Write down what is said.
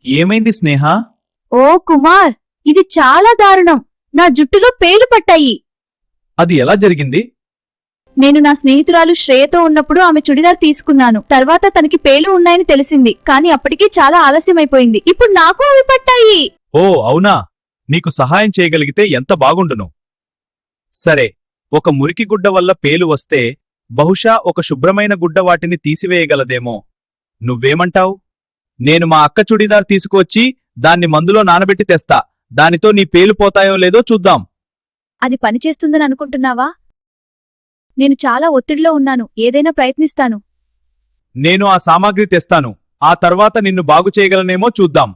ఏమైంది స్నేహ? ఓ కుమార్, ఇది చాలా దారుణం. నా జుట్టులో పేలు పట్టాయి. అది ఎలా జరిగింది? నేను నా స్నేహితురాలు శ్రేయతో ఉన్నప్పుడు ఆమె చుడిదార్ తీసుకున్నాను. తర్వాత తనకి పేలు ఉన్నాయని తెలిసింది, కాని అప్పటికీ చాలా ఆలస్యమైపోయింది. ఇప్పుడు నాకు అవి పట్టాయి. ఓ అవునా, నీకు సహాయం చేయగలిగితే ఎంత బాగుండును. సరే, ఒక మురికి గుడ్డ వల్ల పేలు వస్తే బహుశా ఒక శుభ్రమైన గుడ్డ వాటిని తీసివేయగలదేమో. నువ్వేమంటావ్? నేను మా అక్క చుడిదార్ తీసుకువచ్చి దాన్ని మందులో నానబెట్టి తెస్తా. దానితో నీ పేలు పోతాయో లేదో చూద్దాం. అది పనిచేస్తుందని అనుకుంటున్నావా? నేను చాలా ఒత్తిడిలో ఉన్నాను. ఏదైనా ప్రయత్నిస్తాను. నేను ఆ సామాగ్రి తెస్తాను. ఆ తర్వాత నిన్ను బాగుచేయగలనేమో చూద్దాం.